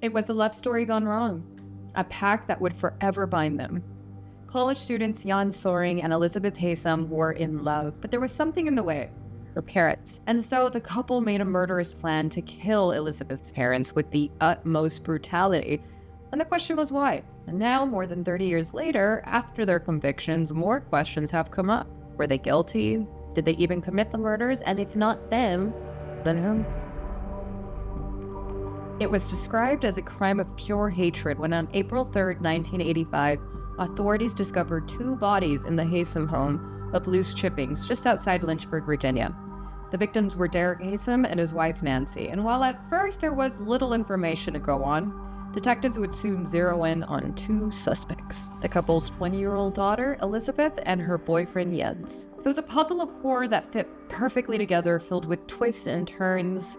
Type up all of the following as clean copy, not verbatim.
It was a love story gone wrong, a pact that would forever bind them. College students Jan Soering and Elizabeth Haysom were in love, but there was something in the way. Her parents. And so the couple made a murderous plan to kill Elizabeth's parents with the utmost brutality. And the question was why? And now, more than 30 years later, after their convictions, more questions have come up. Were they guilty? Did they even commit the murders? And if not them, then whom? It was described as a crime of pure hatred when on April 3rd, 1985, authorities discovered 2 bodies in the Haysom home of loose chippings just outside Lynchburg, Virginia. The victims were Derek Haysom and his wife Nancy, and while at first there was little information to go on, detectives would soon zero in on 2 suspects, the couple's 20-year-old daughter, Elizabeth, and her boyfriend, Jens. It was a puzzle of horror that fit perfectly together, filled with twists and turns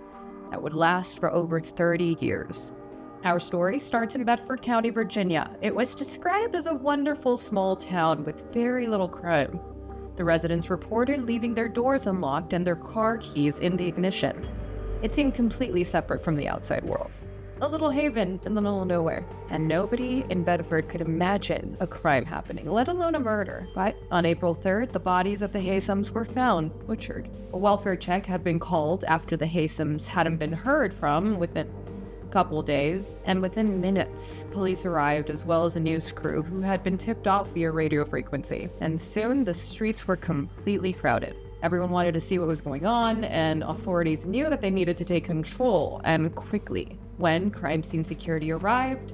that would last for over 30 years. Our story starts in Bedford County, Virginia. It was described as a wonderful small town with very little crime. The residents reported leaving their doors unlocked and their car keys in the ignition. It seemed completely separate from the outside world. A little haven in the middle of nowhere. And nobody in Bedford could imagine a crime happening, let alone a murder. But on April 3rd, the bodies of the Haysoms were found, butchered. A welfare check had been called after the Haysoms hadn't been heard from within couple days, and within minutes, police arrived as well as a news crew who had been tipped off via radio frequency. And soon the streets were completely crowded. Everyone wanted to see what was going on, and authorities knew that they needed to take control, and quickly. When crime scene security arrived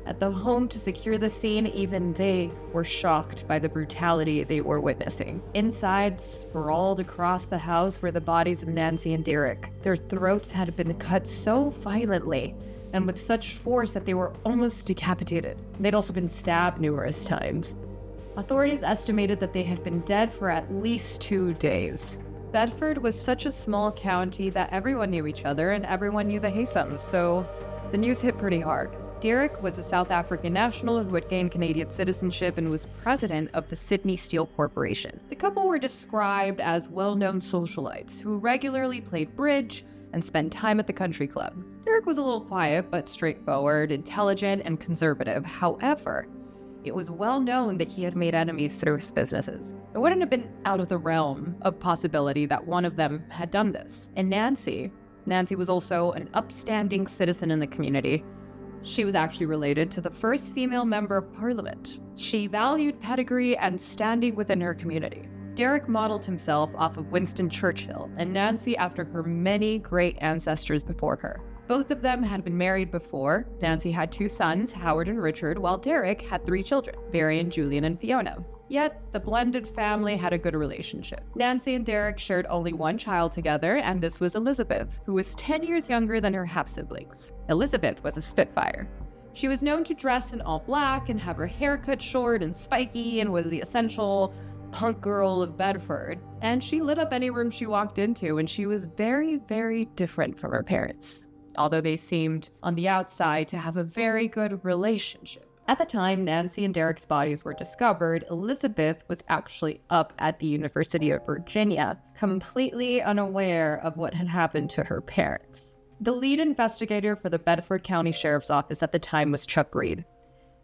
at the home to secure the scene, even they were shocked by the brutality they were witnessing. Inside, sprawled across the house, were the bodies of Nancy and Derek. Their throats had been cut so violently and with such force that they were almost decapitated. They'd also been stabbed numerous times. Authorities estimated that they had been dead for at least 2 days. Bedford was such a small county that everyone knew each other and everyone knew the Haysoms, so the news hit pretty hard. Derek was a South African national who had gained Canadian citizenship and was president of the Sydney Steel Corporation. The couple were described as well-known socialites who regularly played bridge and spent time at the country club. Derek was a little quiet but straightforward, intelligent, and conservative. However, it was well known that he had made enemies through his businesses. It wouldn't have been out of the realm of possibility that one of them had done this. And Nancy was also an upstanding citizen in the community. She was actually related to the first female member of parliament. She valued pedigree and standing within her community. Derek modeled himself off of Winston Churchill, and Nancy after her many great ancestors before her. Both of them had been married before. Nancy had 2 sons, Howard and Richard, while Derek had 3 children, Varian, Julian, and Fiona. Yet, the blended family had a good relationship. Nancy and Derek shared only 1 child together, and this was Elizabeth, who was 10 years younger than her half-siblings. Elizabeth was a spitfire. She was known to dress in all black and have her hair cut short and spiky and was the essential punk girl of Bedford. And she lit up any room she walked into, and she was very, very different from her parents, although they seemed on the outside to have a very good relationship. At the time Nancy and Derek's bodies were discovered, Elizabeth was actually up at the University of Virginia, completely unaware of what had happened to her parents. The lead investigator for the Bedford County Sheriff's Office at the time was Chuck Reed.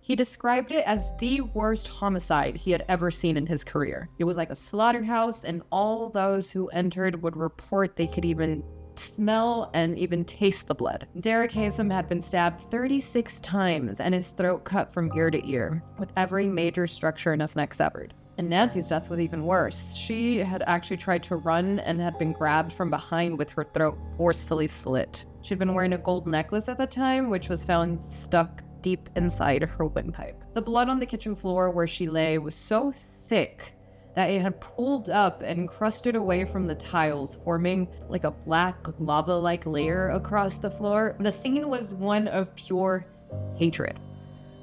He described it as the worst homicide he had ever seen in his career. It was like a slaughterhouse, and all those who entered would report they could even smell and even taste the blood. Derek Haysom had been stabbed 36 times and his throat cut from ear to ear, with every major structure in his neck severed. And Nancy's death was even worse. She had actually tried to run and had been grabbed from behind with her throat forcefully slit. She'd been wearing a gold necklace at the time, which was found stuck deep inside her windpipe. The blood on the kitchen floor where she lay was so thick that it had pulled up and crusted away from the tiles, forming like a black lava-like layer across the floor. The scene was one of pure hatred.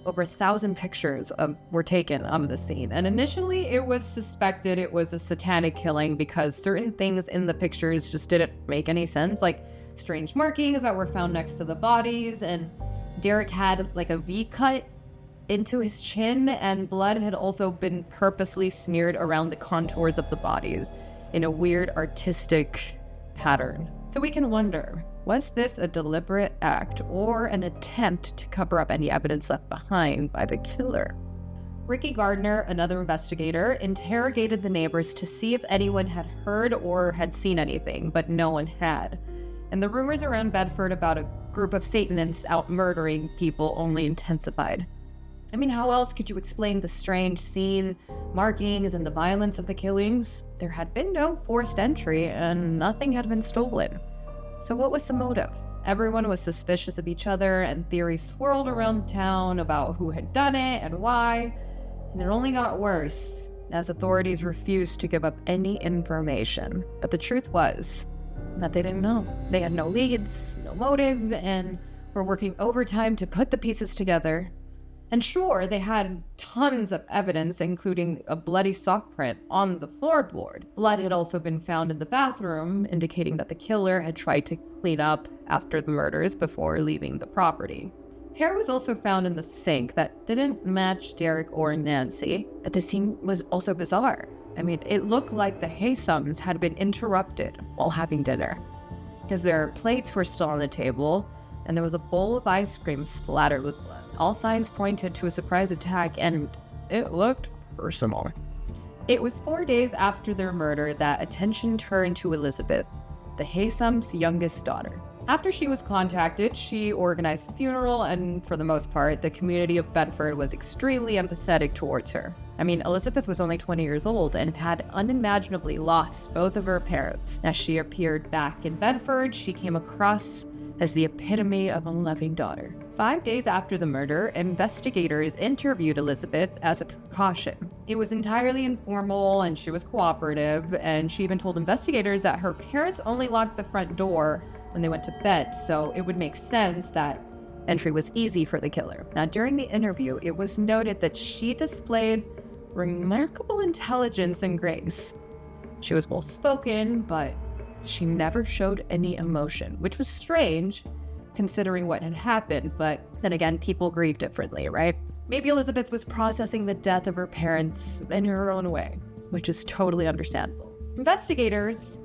Over 1,000 pictures were taken of the scene, and initially it was suspected it was a satanic killing because certain things in the pictures just didn't make any sense, like strange markings that were found next to the bodies, and Derek had like a V cut into his chin, and blood had also been purposely smeared around the contours of the bodies in a weird artistic pattern. So we can wonder, was this a deliberate act or an attempt to cover up any evidence left behind by the killer? Ricky Gardner, another investigator, interrogated the neighbors to see if anyone had heard or had seen anything, but no one had. And the rumors around Bedford about a group of Satanists out murdering people only intensified. I mean, how else could you explain the strange scene markings and the violence of the killings? There had been no forced entry and nothing had been stolen. So what was the motive? Everyone was suspicious of each other and theories swirled around town about who had done it and why. And it only got worse as authorities refused to give up any information. But the truth was that they didn't know. They had no leads, no motive, and were working overtime to put the pieces together. And sure, they had tons of evidence, including a bloody sock print on the floorboard. Blood had also been found in the bathroom, indicating that the killer had tried to clean up after the murders before leaving the property. Hair was also found in the sink that didn't match Derek or Nancy, but the scene was also bizarre. I mean, it looked like the Haysoms had been interrupted while having dinner, because their plates were still on the table, and there was a bowl of ice cream splattered with blood. All signs pointed to a surprise attack, and it looked personal. It was 4 days after their murder that attention turned to Elizabeth, the Haysoms' youngest daughter. After she was contacted, she organized the funeral, and for the most part, the community of Bedford was extremely empathetic towards her. I mean, Elizabeth was only 20 years old and had unimaginably lost both of her parents. As she appeared back in Bedford, she came across as the epitome of a loving daughter. 5 days after the murder, investigators interviewed Elizabeth as a precaution. It was entirely informal and she was cooperative, and she even told investigators that her parents only locked the front door when they went to bed, so it would make sense that entry was easy for the killer. Now, during the interview, it was noted that she displayed remarkable intelligence and grace. She was well-spoken, but she never showed any emotion, which was strange considering what had happened, but then again, people grieve differently, right? Maybe Elizabeth was processing the death of her parents in her own way, which is totally understandable. Investigators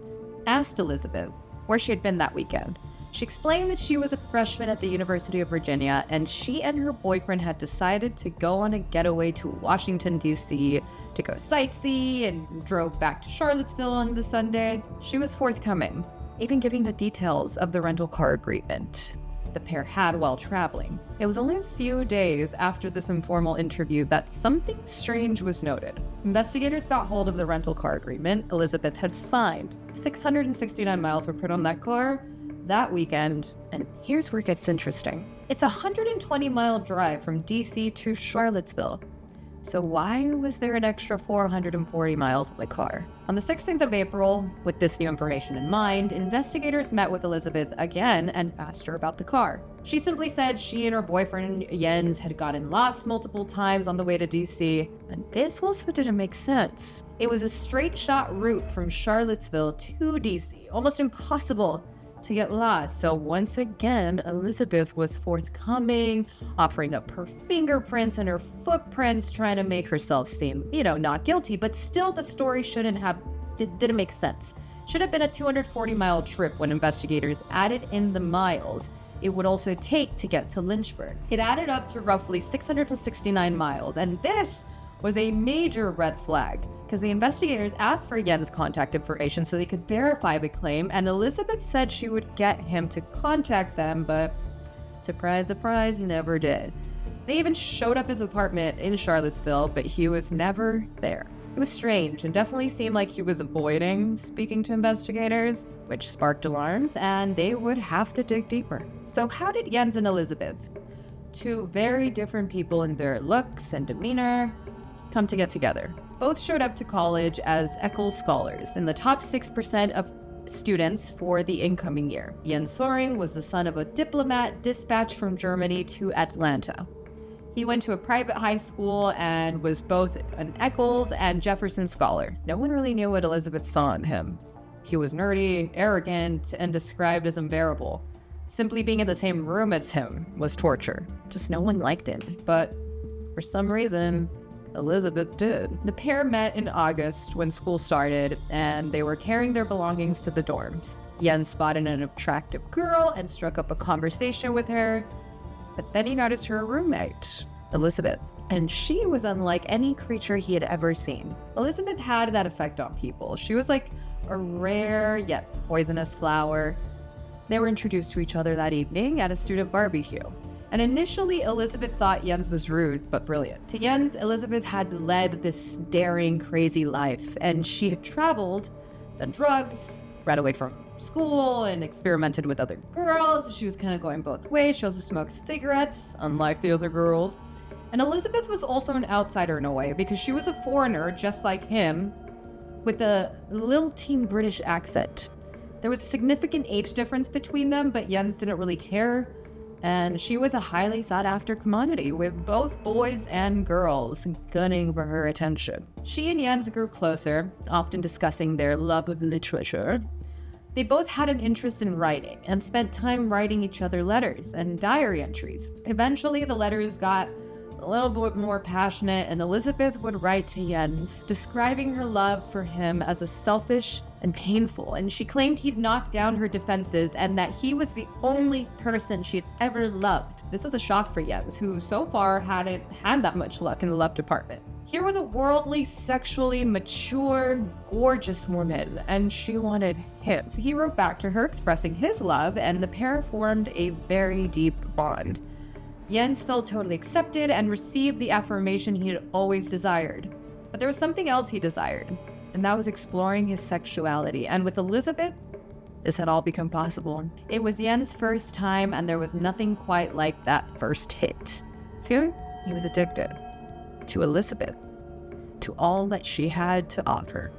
asked Elizabeth where she had been that weekend. She explained that she was a freshman at the University of Virginia, and she and her boyfriend had decided to go on a getaway to Washington, D.C. to go sightsee, and drove back to Charlottesville on the Sunday. She was forthcoming, even giving the details of the rental car agreement the pair had while traveling. It was only a few days after this informal interview that something strange was noted. Investigators got hold of the rental car agreement Elizabeth had signed. 669 miles were put on that car that weekend, and here's where it gets interesting. It's a 120-mile drive from DC to Charlottesville. So why was there an extra 440 miles in the car? On the 16th of April, with this new information in mind, investigators met with Elizabeth again and asked her about the car. She simply said she and her boyfriend Jens had gotten lost multiple times on the way to DC, and this also didn't make sense. It was a straight shot route from Charlottesville to DC, almost impossible to get lost. So once again, Elizabeth was forthcoming, offering up her fingerprints and her footprints, trying to make herself seem, not guilty, but still the story didn't make sense. Should have been a 240-mile trip when investigators added in the miles it would also take to get to Lynchburg. It added up to roughly 669 miles, and this was a major red flag, because the investigators asked for Jens' contact information so they could verify the claim, and Elizabeth said she would get him to contact them, but surprise, surprise, never did. They even showed up his apartment in Charlottesville, but he was never there. It was strange and definitely seemed like he was avoiding speaking to investigators, which sparked alarms, and they would have to dig deeper. So how did Jens and Elizabeth, two very different people in their looks and demeanor, come to get together? Both showed up to college as Eccles scholars, in the top 6% of students for the incoming year. Jens Soering was the son of a diplomat dispatched from Germany to Atlanta. He went to a private high school and was both an Eccles and Jefferson scholar. No one really knew what Elizabeth saw in him. He was nerdy, arrogant, and described as unbearable. Simply being in the same room as him was torture. Just no one liked it. But for some reason, Elizabeth did. The pair met in August when school started, and they were carrying their belongings to the dorms. Jens spotted an attractive girl and struck up a conversation with her, but then he noticed her roommate, Elizabeth, and she was unlike any creature he had ever seen. Elizabeth had that effect on people. She was like a rare yet poisonous flower. They were introduced to each other that evening at a student barbecue. And initially, Elizabeth thought Jens was rude, but brilliant. To Jens, Elizabeth had led this daring, crazy life, and she had traveled, done drugs, ran away from school, and experimented with other girls. She was kind of going both ways. She also smoked cigarettes, unlike the other girls. And Elizabeth was also an outsider in a way, because she was a foreigner, just like him, with a little teen British accent. There was a significant age difference between them, but Jens didn't really care. And she was a highly sought-after commodity, with both boys and girls gunning for her attention. She and Jens grew closer, often discussing their love of literature. They both had an interest in writing, and spent time writing each other letters and diary entries. Eventually, the letters got a little bit more passionate, and Elizabeth would write to Jens, describing her love for him as a selfish and painful, and she claimed he'd knocked down her defenses and that he was the only person she'd ever loved. This was a shock for Jens, who so far hadn't had that much luck in the love department. Here was a worldly, sexually mature, gorgeous woman, and she wanted him. So he wrote back to her expressing his love, and the pair formed a very deep bond. Jens felt totally accepted and received the affirmation he had always desired. But there was something else he desired, and that was exploring his sexuality. And with Elizabeth, this had all become possible. It was Jens' first time, and there was nothing quite like that first hit. Soon, he was addicted to Elizabeth, to all that she had to offer.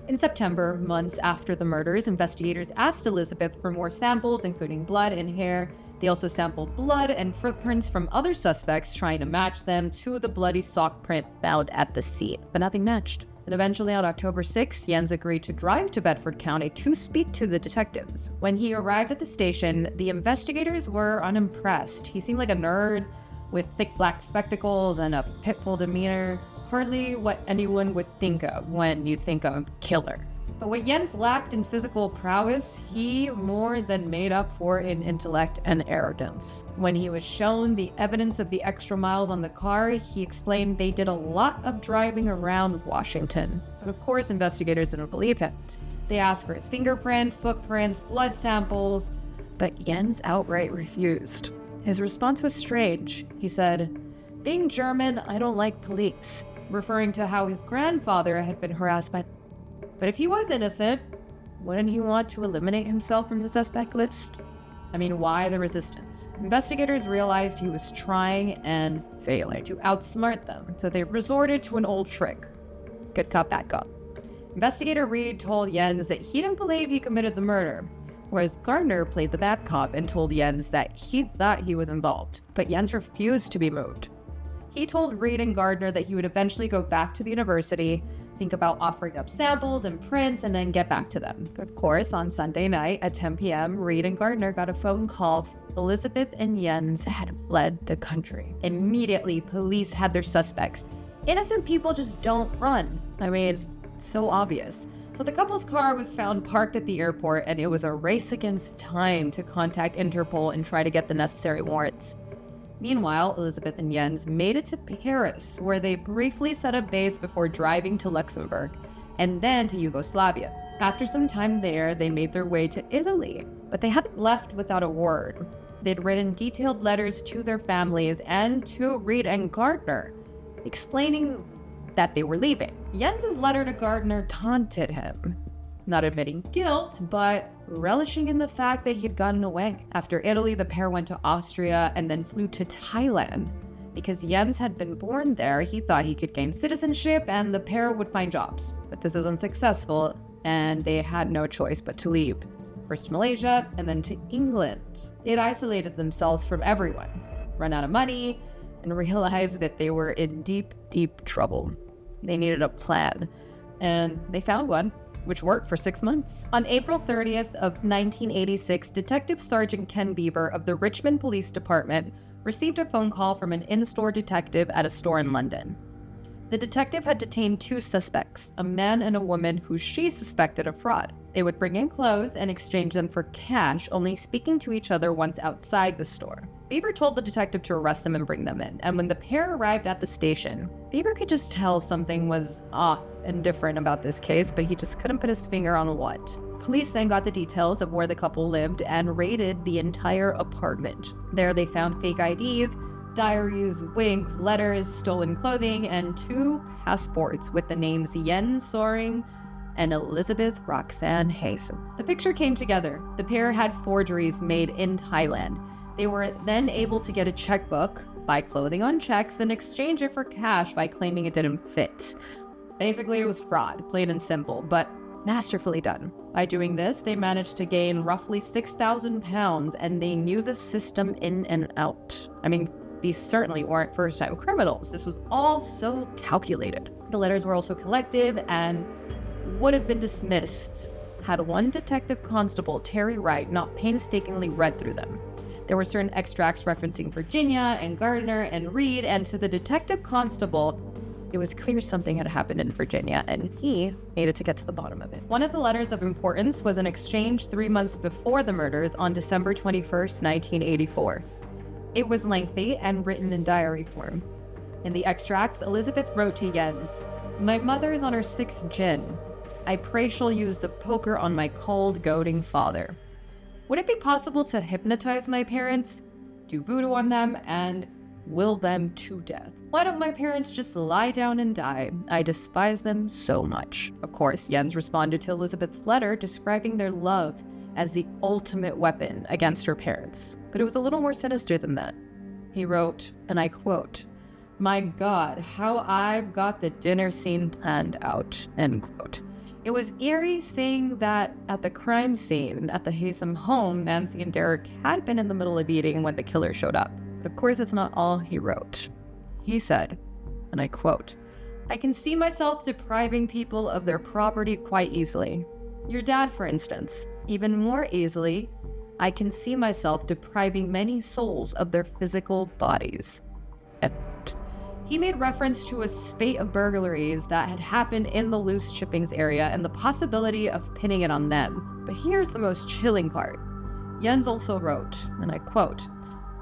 In September, months after the murders, investigators asked Elizabeth for more samples, including blood and hair. They also sampled blood and footprints from other suspects, trying to match them to the bloody sock print found at the scene, but nothing matched. And eventually, on October 6th, Jens agreed to drive to Bedford County to speak to the detectives. When he arrived at the station, the investigators were unimpressed. He seemed like a nerd with thick black spectacles and a pitful demeanor, hardly what anyone would think of when you think of killer. But what Jens lacked in physical prowess, he more than made up for in intellect and arrogance. When he was shown the evidence of the extra miles on the car, he explained they did a lot of driving around Washington. But of course, investigators didn't believe him. They asked for his fingerprints, footprints, blood samples, but Jens outright refused. His response was strange. He said, "Being German, I don't like police," referring to how his grandfather had been harassed by. But if he was innocent, wouldn't he want to eliminate himself from the suspect list? I mean, why the resistance? Investigators realized he was trying and failing to outsmart them, so they resorted to an old trick. Good cop, bad cop. Investigator Reed told Jens that he didn't believe he committed the murder, whereas Gardner played the bad cop and told Jens that he thought he was involved. But Jens refused to be moved. He told Reed and Gardner that he would eventually go back to the university, think about offering up samples and prints, and then get back to them. Of course, on Sunday night at 10 p.m., Reed and Gardner got a phone call. Elizabeth and Jens had fled the country. Immediately, police had their suspects. Innocent people just don't run. I mean, it's so obvious. So the couple's car was found parked at the airport, and it was a race against time to contact Interpol and try to get the necessary warrants. Meanwhile, Elizabeth and Jens made it to Paris, where they briefly set up base before driving to Luxembourg, and then to Yugoslavia. After some time there, they made their way to Italy, but they hadn't left without a word. They'd written detailed letters to their families and to Reed and Gardner, explaining that they were leaving. Jens's letter to Gardner taunted him, not admitting guilt, but relishing in the fact that he'd gotten away. After Italy, the pair went to Austria and then flew to Thailand. Because Jens had been born there, he thought he could gain citizenship and the pair would find jobs. But this was unsuccessful, and they had no choice but to leave. First to Malaysia, and then to England. They'd isolated themselves from everyone, run out of money, and realized that they were in deep, deep trouble. They needed a plan, and they found one, which worked for 6 months. On April 30th of 1986, Detective Sergeant Ken Beaver of the Richmond Police Department received a phone call from an in-store detective at a store in London. The detective had detained 2 suspects, a man and a woman who she suspected of fraud. They would bring in clothes and exchange them for cash, only speaking to each other once outside the store. Bieber told the detective to arrest them and bring them in, and when the pair arrived at the station, Bieber could just tell something was off and different about this case, but he just couldn't put his finger on what. Police then got the details of where the couple lived and raided the entire apartment. There they found fake IDs, diaries, wigs, letters, stolen clothing, and 2 passports with the names Jens Soering and Elizabeth Roxanne Haysom. The picture came together. The pair had forgeries made in Thailand. They were then able to get a checkbook, buy clothing on checks, and exchange it for cash by claiming it didn't fit. Basically, it was fraud, plain and simple, but masterfully done. By doing this, they managed to gain roughly 6,000 pounds, and they knew the system in and out. I mean, these certainly weren't first-time criminals. This was all so calculated. The letters were also collected and would have been dismissed had one detective constable, Terry Wright, not painstakingly read through them. There were certain extracts referencing Virginia and Gardner and Reed, and to the detective constable, it was clear something had happened in Virginia, and he needed to get to the bottom of it. One of the letters of importance was an exchange 3 months before the murders on December 21st, 1984. It was lengthy and written in diary form. In the extracts, Elizabeth wrote to Jens, "My mother is on her 6th gin. I pray she'll use the poker on my cold, goading father. Would it be possible to hypnotize my parents, do voodoo on them, and will them to death? Why don't my parents just lie down and die? I despise them so much." Of course, Jens responded to Elizabeth's letter describing their love as the ultimate weapon against her parents. But it was a little more sinister than that. He wrote, and I quote, "My God, how I've got the dinner scene planned out," end quote. It was eerie seeing that at the crime scene at the Haysom home, Nancy and Derek had been in the middle of eating when the killer showed up. But of course, it's not all he wrote. He said, and I quote, "I can see myself depriving people of their property quite easily. Your dad, for instance. Even more easily, I can see myself depriving many souls of their physical bodies." End quote. He made reference to a spate of burglaries that had happened in the loose chippings area and the possibility of pinning it on them. But here's the most chilling part. Jens also wrote, and I quote,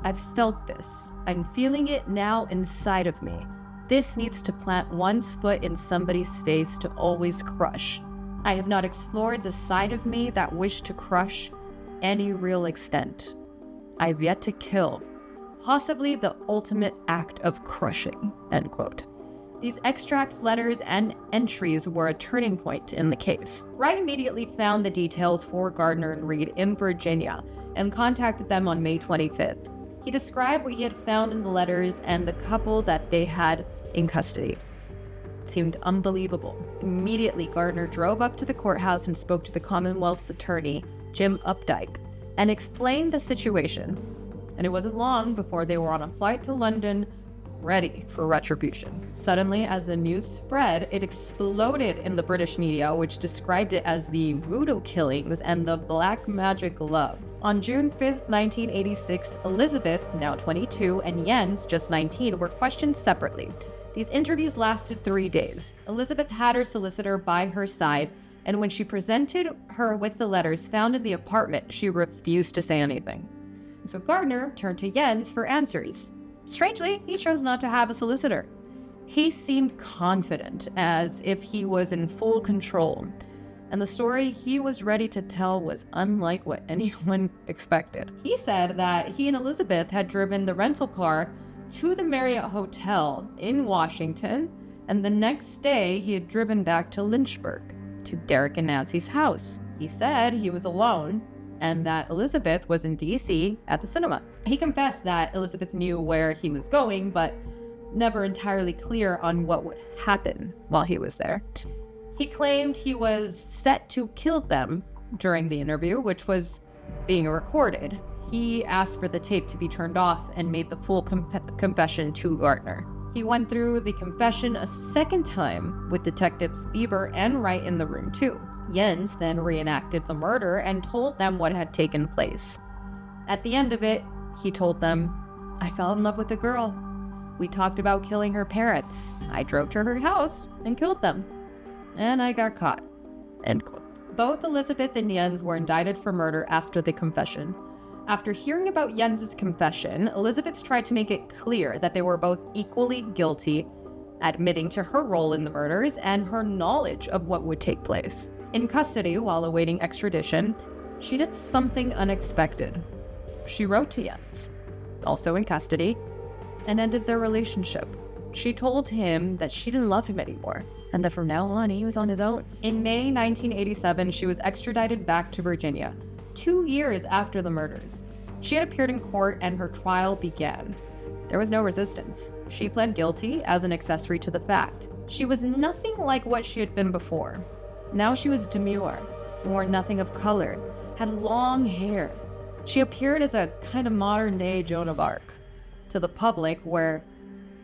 "I've felt this. I'm feeling it now inside of me. This needs to plant one's foot in somebody's face to always crush. I have not explored the side of me that wished to crush any real extent. I've yet to kill. Possibly the ultimate act of crushing," end quote. These extracts, letters, and entries were a turning point in the case. Wright immediately found the details for Gardner and Reed in Virginia and contacted them on May 25th. He described what he had found in the letters and the couple that they had in custody. It seemed unbelievable. Immediately, Gardner drove up to the courthouse and spoke to the Commonwealth's attorney, Jim Updike, and explained the situation. And it wasn't long before they were on a flight to London, ready for retribution. Suddenly, as the news spread, it exploded in the British media, which described it as the voodoo killings and the black magic love. On June 5th, 1986, Elizabeth, now 22, and Jens, just 19, were questioned separately. These interviews lasted 3 days. Elizabeth had her solicitor by her side, and when she presented her with the letters found in the apartment, she refused to say anything. So Gardner turned to Jens for answers. Strangely, he chose not to have a solicitor. He seemed confident, as if he was in full control, and the story he was ready to tell was unlike what anyone expected. He said that he and Elizabeth had driven the rental car to the Marriott Hotel in Washington, and the next day he had driven back to Lynchburg, to Derek and Nancy's house. He said he was alone, and that Elizabeth was in D.C. at the cinema. He confessed that Elizabeth knew where he was going, but never entirely clear on what would happen while he was there. He claimed he was set to kill them during the interview, which was being recorded. He asked for the tape to be turned off and made the full confession to Gardner. He went through the confession a second time with Detectives Bieber and Wright in the room too. Jens then reenacted the murder and told them what had taken place. At the end of it, he told them, "I fell in love with a girl. We talked about killing her parents. I drove to her house and killed them. And I got caught." End quote. Both Elizabeth and Jens were indicted for murder after the confession. After hearing about Jens's confession, Elizabeth tried to make it clear that they were both equally guilty, admitting to her role in the murders and her knowledge of what would take place. In custody while awaiting extradition, she did something unexpected. She wrote to Jens, also in custody, and ended their relationship. She told him that she didn't love him anymore, and that from now on he was on his own. In May 1987, she was extradited back to Virginia, 2 years after the murders. She had appeared in court and her trial began. There was no resistance. She pled guilty as an accessory to the fact. She was nothing like what she had been before. Now she was demure, wore nothing of color, had long hair. She appeared as a kind of modern-day Joan of Arc to the public, where,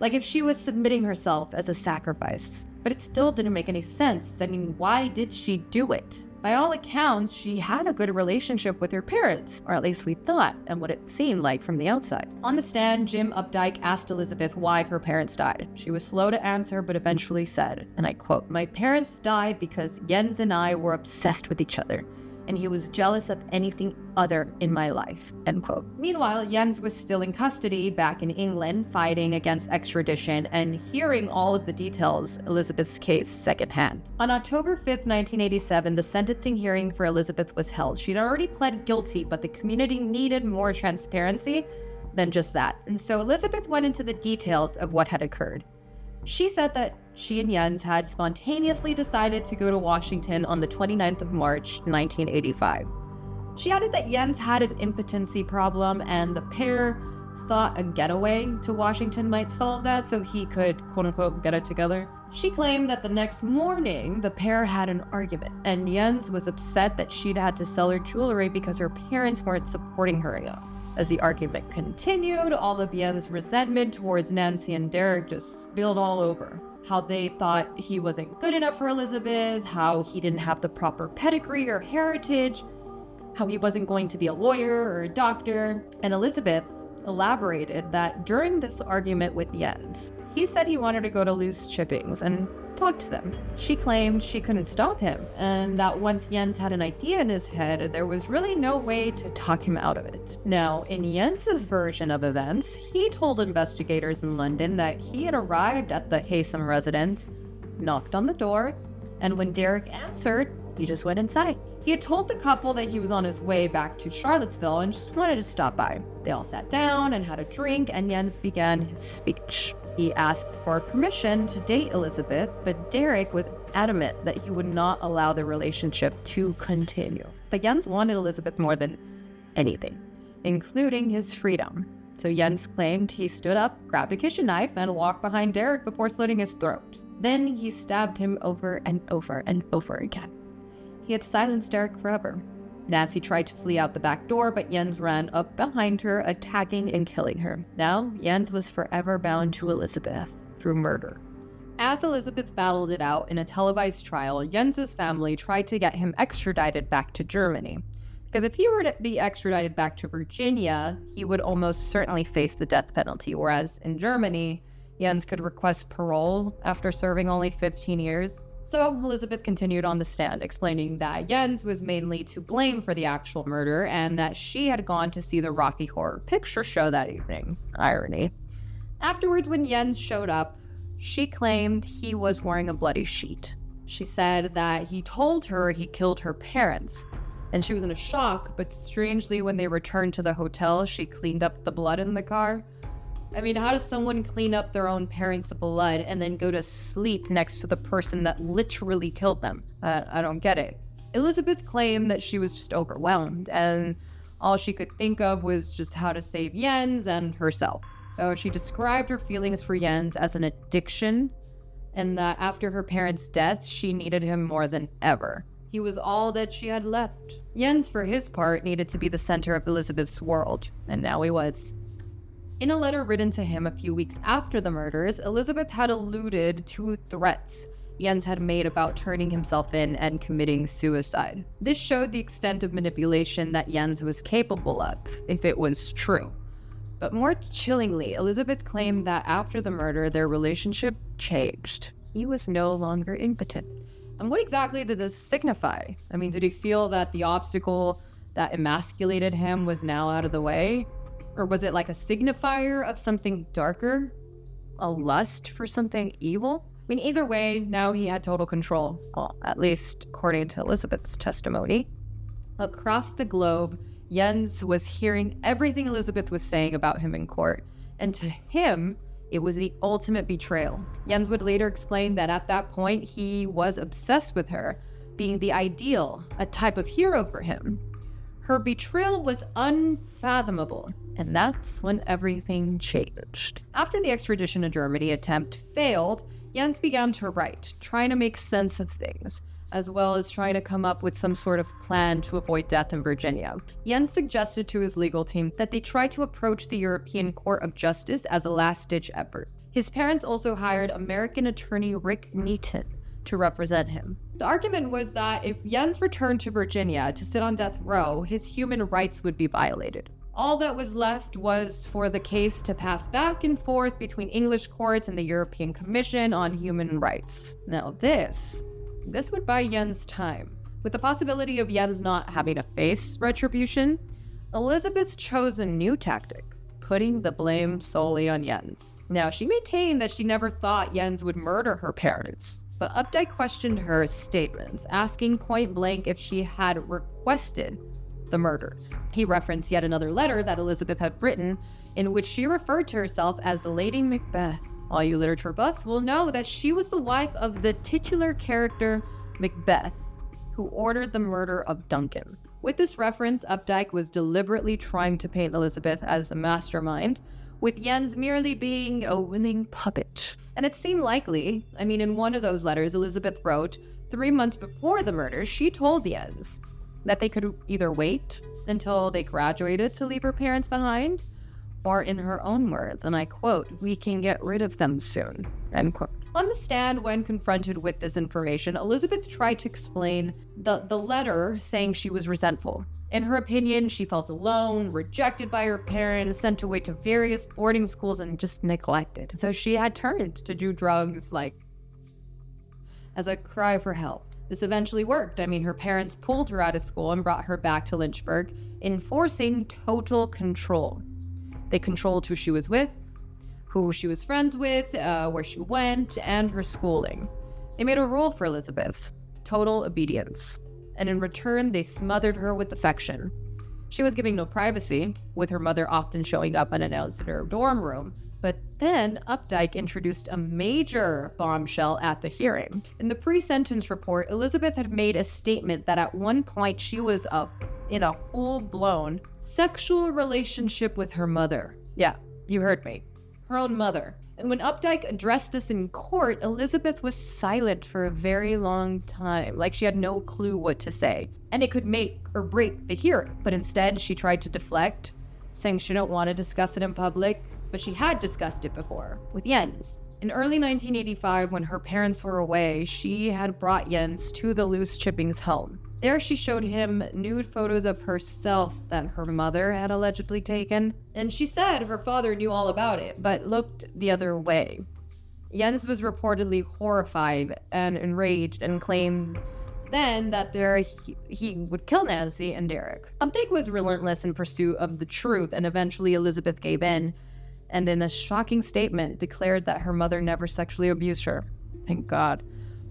like if she was submitting herself as a sacrifice. But it still didn't make any sense. I mean, why did she do it? By all accounts, she had a good relationship with her parents, or at least we thought, and what it seemed like from the outside. On the stand, Jim Updike asked Elizabeth why her parents died. She was slow to answer, but eventually said, and I quote, "My parents died because Jens and I were obsessed with each other, and he was jealous of anything other in my life," end quote. Meanwhile, Jens was still in custody back in England, fighting against extradition and hearing all of the details Elizabeth's case secondhand. On October 5th, 1987, the sentencing hearing for Elizabeth was held. She'd already pled guilty, but the community needed more transparency than just that. And so Elizabeth went into the details of what had occurred. She said that she and Jens had spontaneously decided to go to Washington on the 29th of March, 1985. She added that Jens had an impotency problem and the pair thought a getaway to Washington might solve that so he could, quote-unquote, get it together. She claimed that the next morning, the pair had an argument, and Jens was upset that she'd had to sell her jewelry because her parents weren't supporting her enough. As the argument continued, all of Jens' resentment towards Nancy and Derek just spilled all over. How they thought he wasn't good enough for Elizabeth, how he didn't have the proper pedigree or heritage, how he wasn't going to be a lawyer or a doctor. And Elizabeth elaborated that during this argument with Jens, he said he wanted to go to Loose Chippings and talk to them. She claimed she couldn't stop him, and that once Jens had an idea in his head, there was really no way to talk him out of it. Now, in Jens's version of events, he told investigators in London that he had arrived at the Haysom residence, knocked on the door, and when Derek answered, he just went inside. He had told the couple that he was on his way back to Charlottesville and just wanted to stop by. They all sat down and had a drink, and Jens began his speech. He asked for permission to date Elizabeth, but Derek was adamant that he would not allow the relationship to continue. But Jens wanted Elizabeth more than anything, including his freedom. So Jens claimed he stood up, grabbed a kitchen knife, and walked behind Derek before slitting his throat. Then he stabbed him over and over and over again. He had silenced Derek forever. Nancy tried to flee out the back door, but Jens ran up behind her, attacking and killing her. Now, Jens was forever bound to Elizabeth through murder. As Elizabeth battled it out in a televised trial, Jens's family tried to get him extradited back to Germany. Because if he were to be extradited back to Virginia, he would almost certainly face the death penalty, whereas in Germany, Jens could request parole after serving only 15 years. So Elizabeth continued on the stand, explaining that Jens was mainly to blame for the actual murder and that she had gone to see the Rocky Horror Picture Show that evening. Irony. Afterwards, when Jens showed up, she claimed he was wearing a bloody sheet. She said that he told her he killed her parents, and she was in a shock, but strangely, when they returned to the hotel, she cleaned up the blood in the car. I mean, how does someone clean up their own parents' blood and then go to sleep next to the person that literally killed them? I don't get it. Elizabeth claimed that she was just overwhelmed, and all she could think of was just how to save Jens and herself. So she described her feelings for Jens as an addiction, and that after her parents' death, she needed him more than ever. He was all that she had left. Jens, for his part, needed to be the center of Elizabeth's world, and now he was. In a letter written to him a few weeks after the murders, Elizabeth had alluded to threats Jens had made about turning himself in and committing suicide. This showed the extent of manipulation that Jens was capable of, if it was true. But more chillingly, Elizabeth claimed that after the murder, their relationship changed. He was no longer impotent. And what exactly did this signify? I mean, did he feel that the obstacle that emasculated him was now out of the way? Or was it like a signifier of something darker? A lust for something evil? I mean, either way, now he had total control. Well, at least according to Elizabeth's testimony. Across the globe, Jens was hearing everything Elizabeth was saying about him in court. And to him, it was the ultimate betrayal. Jens would later explain that at that point, he was obsessed with her, being the ideal, a type of hero for him. Her betrayal was unfathomable, and that's when everything changed. After the extradition to Germany attempt failed, Jens began to write, trying to make sense of things, as well as trying to come up with some sort of plan to avoid death in Virginia. Jens suggested to his legal team that they try to approach the European Court of Justice as a last-ditch effort. His parents also hired American attorney Rick Neaton to represent him. The argument was that if Jens returned to Virginia to sit on death row, his human rights would be violated. All that was left was for the case to pass back and forth between English courts and the European Commission on Human Rights. Now this would buy Jens time. With the possibility of Jens not having to face retribution, Elizabeth chose a new tactic, putting the blame solely on Jens. Now, she maintained that she never thought Jens would murder her parents, but Updike questioned her statements, asking point blank if she had requested the murders. He referenced yet another letter that Elizabeth had written, in which she referred to herself as Lady Macbeth. All you literature buffs will know that she was the wife of the titular character Macbeth, who ordered the murder of Duncan. With this reference, Updike was deliberately trying to paint Elizabeth as a mastermind, with Jens merely being a willing puppet. And it seemed likely. I mean, in one of those letters, Elizabeth wrote, 3 months before the murder, she told Jens that they could either wait until they graduated to leave her parents behind, or in her own words, and I quote, "We can get rid of them soon," end quote. On the stand, when confronted with this information, Elizabeth tried to explain the letter, saying she was resentful. In her opinion, she felt alone, rejected by her parents, sent away to various boarding schools, and just neglected. So she had turned to do drugs, as a cry for help. This eventually worked. I mean, her parents pulled her out of school and brought her back to Lynchburg, enforcing total control. They controlled who she was with, who she was friends with, where she went, and her schooling. They made a rule for Elizabeth: total obedience. And in return, they smothered her with affection. She was giving no privacy, with her mother often showing up unannounced in her dorm room. But then Updike introduced a major bombshell at the hearing. In the pre-sentence report, Elizabeth had made a statement that at one point she was in a full-blown sexual relationship with her mother. Yeah, you heard me. Her own mother. And when Updike addressed this in court, Elizabeth was silent for a very long time, like she had no clue what to say. And it could make or break the hearing. But instead, she tried to deflect, saying she didn't want to discuss it in public, but she had discussed it before, with Jens. In early 1985, when her parents were away, she had brought Jens to the loose chippings home. There she showed him nude photos of herself that her mother had allegedly taken, and she said her father knew all about it, but looked the other way. Jens was reportedly horrified and enraged and claimed then that he would kill Nancy and Derek. Updike was relentless in pursuit of the truth, and eventually Elizabeth gave in, and in a shocking statement declared that her mother never sexually abused her. Thank God.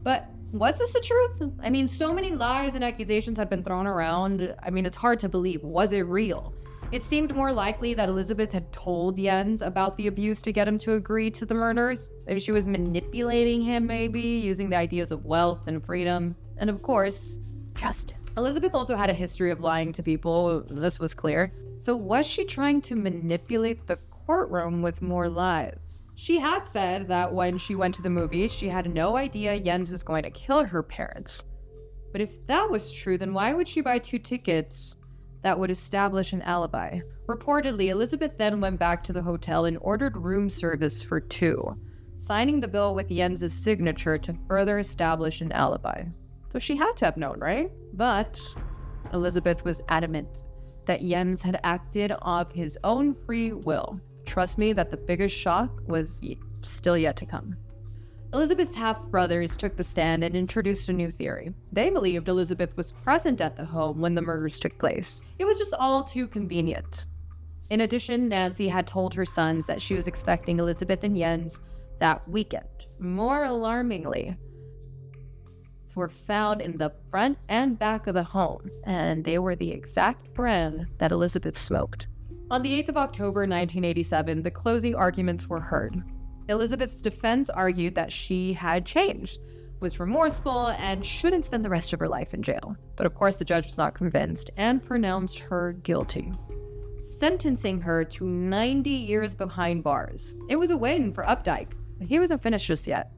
But was this the truth? I mean, so many lies and accusations had been thrown around. I mean, it's hard to believe. Was it real? It seemed more likely that Elizabeth had told Jens about the abuse to get him to agree to the murders. Maybe she was manipulating him, maybe, using the ideas of wealth and freedom. And of course, justice. Elizabeth also had a history of lying to people. This was clear. So was she trying to manipulate the courtroom with more lies? She had said that when she went to the movies, she had no idea Jens was going to kill her parents. But if that was true, then why would she buy 2 tickets that would establish an alibi? Reportedly, Elizabeth then went back to the hotel and ordered room service for 2, signing the bill with Jens's signature to further establish an alibi. So she had to have known, right? But Elizabeth was adamant that Jens had acted of his own free will. Trust me that the biggest shock was still yet to come. Elizabeth's half-brothers took the stand and introduced a new theory. They believed Elizabeth was present at the home when the murders took place. It was just all too convenient. In addition, Nancy had told her sons that she was expecting Elizabeth and Jens that weekend. More alarmingly, were found in the front and back of the home, and they were the exact brand that Elizabeth smoked. On the 8th of October 1987, the closing arguments were heard. Elizabeth's defense argued that she had changed, was remorseful, and shouldn't spend the rest of her life in jail. But of course, the judge was not convinced and pronounced her guilty, sentencing her to 90 years behind bars. It was a win for Updike, but he wasn't finished just yet.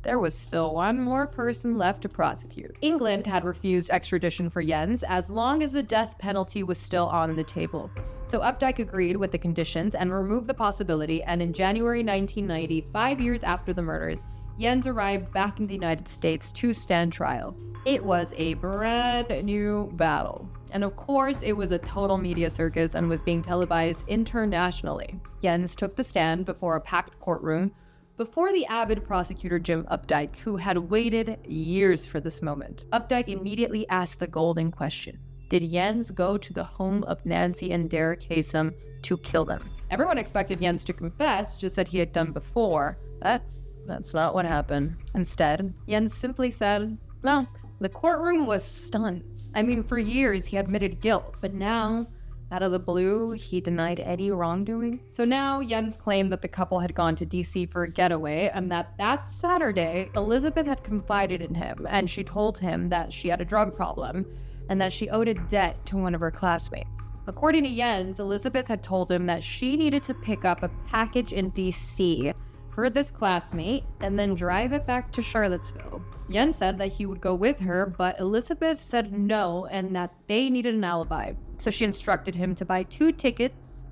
There was still one more person left to prosecute. England had refused extradition for Jens as long as the death penalty was still on the table. So Updike agreed with the conditions and removed the possibility, and in January 1990, 5 years after the murders, Jens arrived back in the United States to stand trial. It was a brand new battle. And of course, it was a total media circus and was being televised internationally. Jens took the stand before a packed courtroom, before the avid prosecutor Jim Updike, who had waited years for this moment. Updike immediately asked the golden question: did Jens go to the home of Nancy and Derek Haysom to kill them? Everyone expected Jens to confess, just as he had done before. That's not what happened. Instead, Jens simply said, no. The courtroom was stunned. I mean, for years he admitted guilt, but now, out of the blue, he denied any wrongdoing. So now Jens claimed that the couple had gone to DC for a getaway, and that Saturday, Elizabeth had confided in him, and she told him that she had a drug problem and that she owed a debt to one of her classmates. According to Jens, Elizabeth had told him that she needed to pick up a package in DC for this classmate and then drive it back to Charlottesville. Jens said that he would go with her, but Elizabeth said no and that they needed an alibi. So she instructed him to buy 2 tickets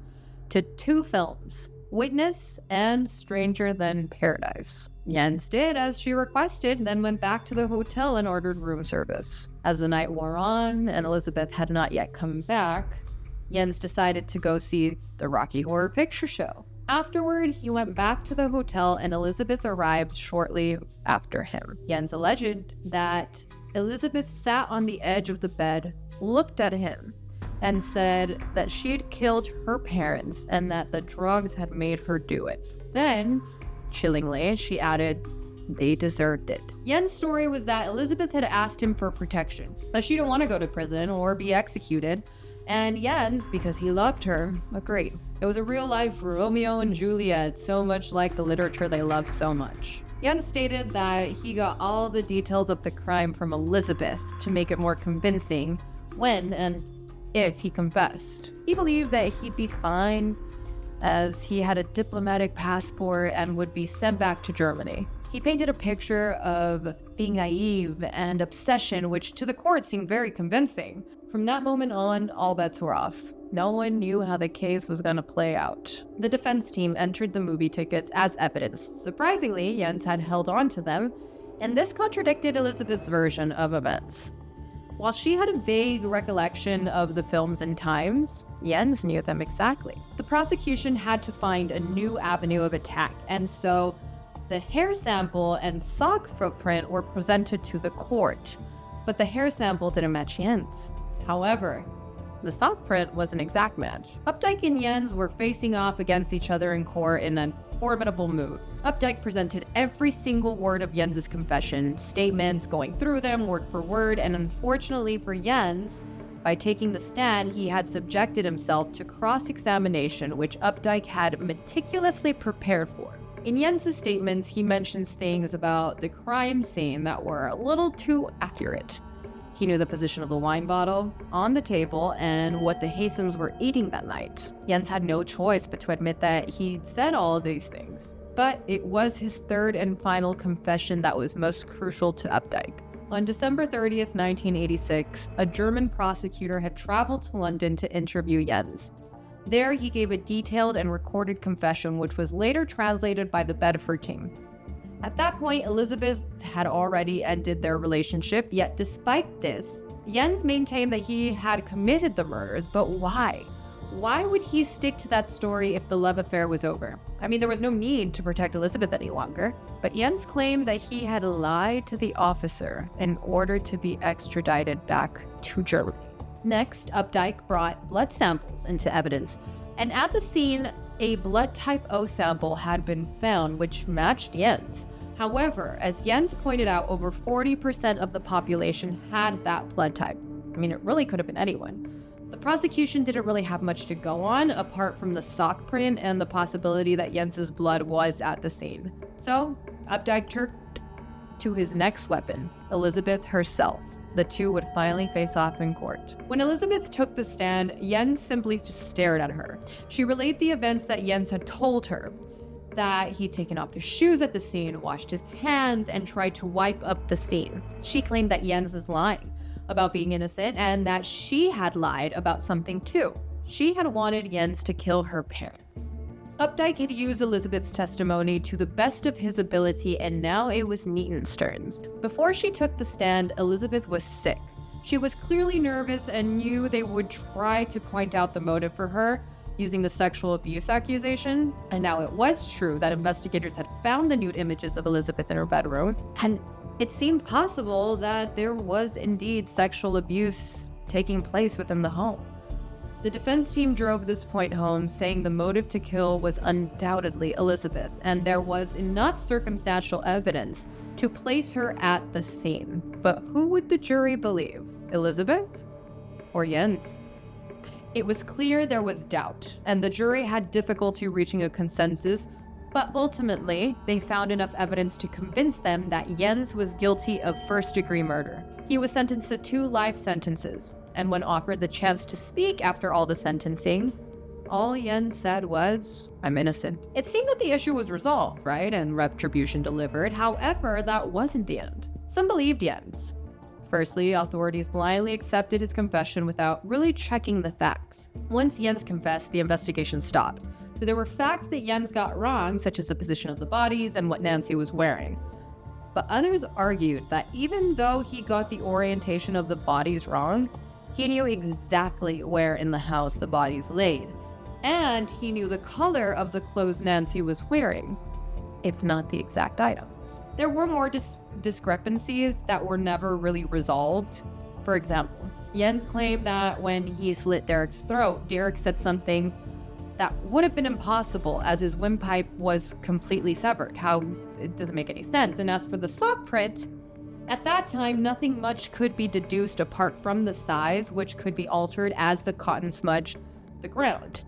to 2 films, Witness and Stranger Than Paradise. Jens did as she requested, then went back to the hotel and ordered room service. As the night wore on and Elizabeth had not yet come back, Jens decided to go see the Rocky Horror Picture Show. Afterward, he went back to the hotel and Elizabeth arrived shortly after him. Jens alleged that Elizabeth sat on the edge of the bed, looked at him, and said that she had killed her parents and that the drugs had made her do it. Then, chillingly, she added, they deserved it. Jens' story was that Elizabeth had asked him for protection, but she didn't want to go to prison or be executed, and Jens, because he loved her, agreed. It was a real-life Romeo and Juliet, so much like the literature they loved so much. Jens stated that he got all the details of the crime from Elizabeth to make it more convincing when and if he confessed. He believed that he'd be fine as he had a diplomatic passport and would be sent back to Germany. He painted a picture of being naive and obsession, which to the court seemed very convincing. From that moment on, all bets were off. No one knew how the case was going to play out. The defense team entered the movie tickets as evidence. Surprisingly, Jens had held on to them, and this contradicted Elizabeth's version of events. While she had a vague recollection of the films and times, Jens knew them exactly. The prosecution had to find a new avenue of attack, and so the hair sample and sock footprint were presented to the court, but the hair sample didn't match Jens. However, the sock print was an exact match. Updike and Jens were facing off against each other in court in a formidable mood. Updike presented every single word of Jens's confession, statements, going through them word for word, and unfortunately for Jens, by taking the stand, he had subjected himself to cross-examination, which Updike had meticulously prepared for. In Jens's statements, he mentions things about the crime scene that were a little too accurate. He knew the position of the wine bottle on the table and what the Haysoms were eating that night. Jens had no choice but to admit that he'd said all of these things. But it was his third and final confession that was most crucial to Updike. On December 30th, 1986, a German prosecutor had traveled to London to interview Jens. There, he gave a detailed and recorded confession, which was later translated by the Bedford team. At that point, Elizabeth had already ended their relationship, yet despite this, Jens maintained that he had committed the murders, but why? Why would he stick to that story if the love affair was over? I mean, there was no need to protect Elizabeth any longer. But Jens claimed that he had lied to the officer in order to be extradited back to Germany. Next, Updike brought blood samples into evidence, and at the scene, a blood type O sample had been found, which matched Jens. However, as Jens pointed out, over 40% of the population had that blood type. I mean, it really could have been anyone. The prosecution didn't really have much to go on, apart from the sock print and the possibility that Jens's blood was at the scene. So, Updike turned to his next weapon, Elizabeth herself. The two would finally face off in court. When Elizabeth took the stand, Jens simply just stared at her. She relayed the events that Jens had told her, that he'd taken off his shoes at the scene, washed his hands, and tried to wipe up the scene. She claimed that Jens was lying about being innocent and that she had lied about something too. She had wanted Jens to kill her parents. Updike had used Elizabeth's testimony to the best of his ability, and now it was Neaton's turn. Before she took the stand, Elizabeth was sick. She was clearly nervous and knew they would try to point out the motive for her using the sexual abuse accusation. And now it was true that investigators had found the nude images of Elizabeth in her bedroom, and it seemed possible that there was indeed sexual abuse taking place within the home. The defense team drove this point home, saying the motive to kill was undoubtedly Elizabeth, and there was enough circumstantial evidence to place her at the scene. But who would the jury believe? Elizabeth or Jens? It was clear there was doubt, and the jury had difficulty reaching a consensus, but ultimately, they found enough evidence to convince them that Jens was guilty of first-degree murder. He was sentenced to 2 life sentences, and when offered the chance to speak after all the sentencing, all Jens said was, "I'm innocent." It seemed that the issue was resolved, right, and retribution delivered. However, that wasn't the end. Some believed Jens. Firstly, authorities blindly accepted his confession without really checking the facts. Once Jens confessed, the investigation stopped. So there were facts that Jens got wrong, such as the position of the bodies and what Nancy was wearing. But others argued that even though he got the orientation of the bodies wrong, he knew exactly where in the house the bodies laid. And he knew the color of the clothes Nancy was wearing, if not the exact items. There were more discrepancies that were never really resolved. For example, Jens claimed that when he slit Derek's throat, Derek said something that would have been impossible as his windpipe was completely severed. How it doesn't make any sense. And as for the sock print, at that time, nothing much could be deduced apart from the size, which could be altered as the cotton smudged the ground.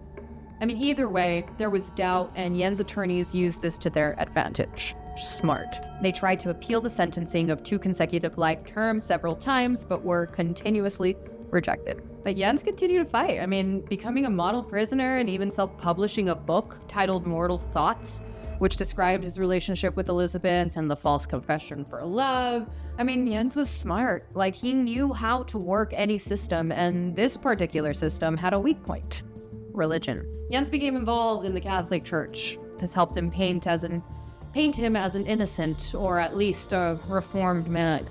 I mean, either way, there was doubt, and Jens' attorneys used this to their advantage. Smart. They tried to appeal the sentencing of 2 consecutive life terms several times, but were continuously rejected. But Jens continued to fight. I mean, becoming a model prisoner and even self-publishing a book titled Mortal Thoughts, which described his relationship with Elizabeth and the false confession for love. I mean, Jens was smart. Like, he knew how to work any system, and this particular system had a weak point: religion. Jens became involved in the Catholic Church. This helped him paint him as an innocent, or at least a reformed man.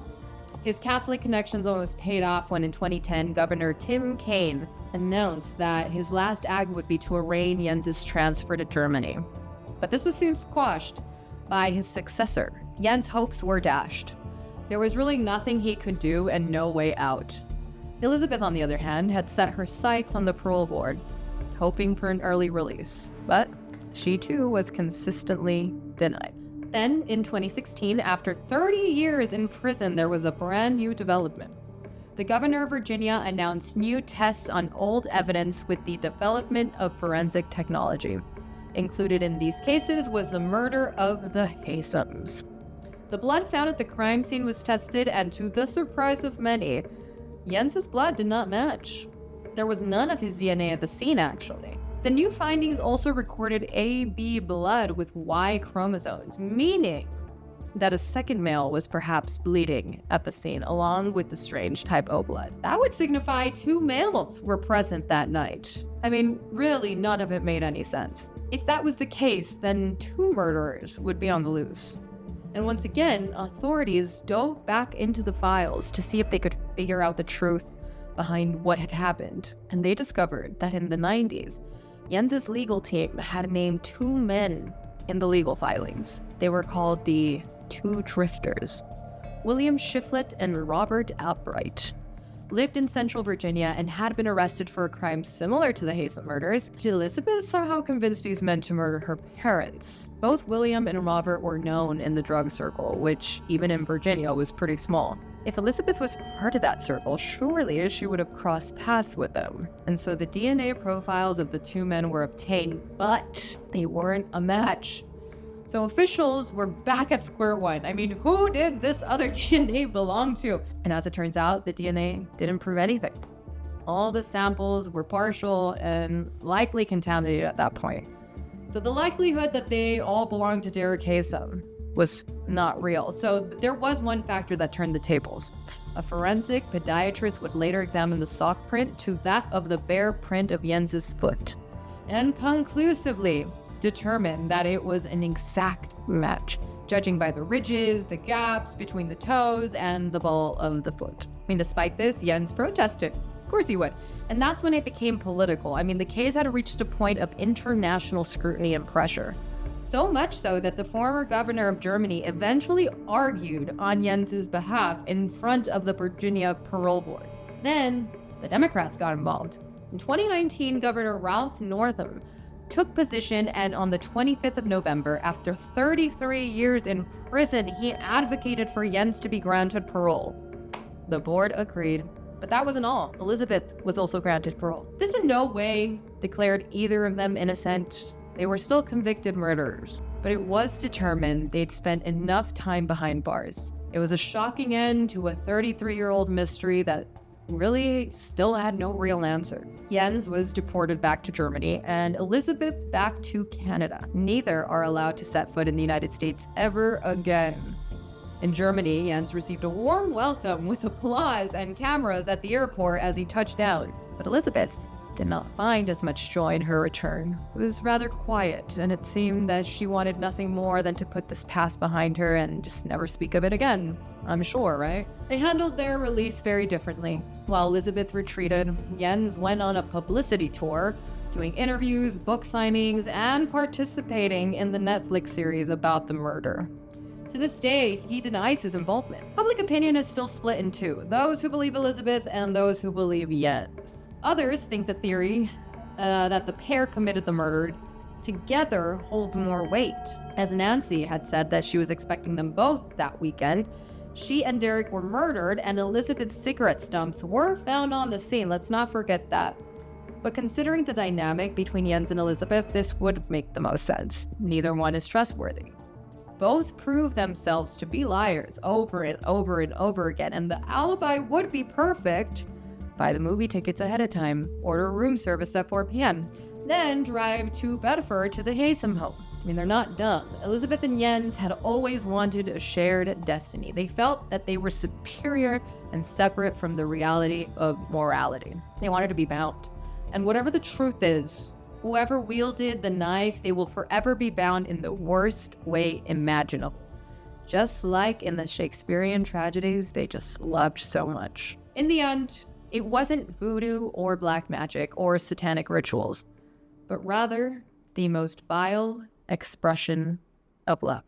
His Catholic connections almost paid off when in 2010, Governor Tim Kaine announced that his last act would be to arraign Jens' transfer to Germany. But this was soon squashed by his successor. Jens' hopes were dashed. There was really nothing he could do and no way out. Elizabeth, on the other hand, had set her sights on the parole board, hoping for an early release. But she too was consistently denied. Then, in 2016, after 30 years in prison, there was a brand new development. The governor of Virginia announced new tests on old evidence with the development of forensic technology. Included in these cases was the murder of the Haysoms. The blood found at the crime scene was tested, and to the surprise of many, Jens' blood did not match. There was none of his DNA at the scene, actually. The new findings also recorded AB blood with Y chromosomes, meaning that a second male was perhaps bleeding at the scene, along with the strange type O blood. That would signify 2 males were present that night. I mean, really, none of it made any sense. If that was the case, then 2 murderers would be on the loose. And once again, authorities dove back into the files to see if they could figure out the truth behind what had happened, and they discovered that in the 90s, Jens's legal team had named 2 men in the legal filings. They were called the Two Drifters. William Shiflett and Robert Albright lived in central Virginia and had been arrested for a crime similar to the Haysom murders. Elizabeth somehow convinced these men to murder her parents. Both William and Robert were known in the drug circle, which, even in Virginia, was pretty small. If Elizabeth was part of that circle, surely she would have crossed paths with them. And so the DNA profiles of the 2 men were obtained, but they weren't a match. So officials were back at square one. I mean, who did this other DNA belong to? And as it turns out, the DNA didn't prove anything. All the samples were partial and likely contaminated at that point. So the likelihood that they all belonged to Derek Haysom was not real. So there was one factor that turned the tables. A forensic podiatrist would later examine the sock print to that of the bare print of Jens's foot, and conclusively determined that it was an exact match, judging by the ridges, the gaps between the toes, and the ball of the foot. I mean, despite this, Jens protested. Of course he would. And that's when it became political. I mean, the case had reached a point of international scrutiny and pressure. So much so that the former governor of Germany eventually argued on Jens's behalf in front of the Virginia Parole Board. Then, the Democrats got involved. In 2019, Governor Ralph Northam took position, and on the 25th of November, after 33 years in prison, he advocated for Jens to be granted parole. The board agreed, but that wasn't all. Elizabeth was also granted parole. This in no way declared either of them innocent. They were still convicted murderers, but it was determined they'd spent enough time behind bars. It was a shocking end to a 33-year-old mystery that really still had no real answers. Jens was deported back to Germany and Elizabeth back to Canada. Neither are allowed to set foot in the United States ever again. In Germany, Jens received a warm welcome with applause and cameras at the airport as he touched down. But Elizabeth did not find as much joy in her return. It was rather quiet, and it seemed that she wanted nothing more than to put this past behind her and just never speak of it again. I'm sure, right? They handled their release very differently. While Elizabeth retreated, Jens went on a publicity tour, doing interviews, book signings, and participating in the Netflix series about the murder. To this day, he denies his involvement. Public opinion is still split in two, those who believe Elizabeth and those who believe Jens. Others think the theory that the pair committed the murder together holds more weight. As Nancy had said that she was expecting them both that weekend, she and Derek were murdered and Elizabeth's cigarette stumps were found on the scene. Let's not forget that. But considering the dynamic between Jens and Elizabeth, this would make the most sense. Neither one is trustworthy. Both prove themselves to be liars over and over and over again, and the alibi would be perfect. Buy the movie tickets ahead of time, order room service at 4 p.m., then drive to Bedford to the Haysom home. I mean, they're not dumb. Elizabeth and Jens had always wanted a shared destiny. They felt that they were superior and separate from the reality of morality. They wanted to be bound. And whatever the truth is, whoever wielded the knife, they will forever be bound in the worst way imaginable. Just like in the Shakespearean tragedies they just loved so much. In the end, it wasn't voodoo or black magic or satanic rituals, but rather the most vile expression of love.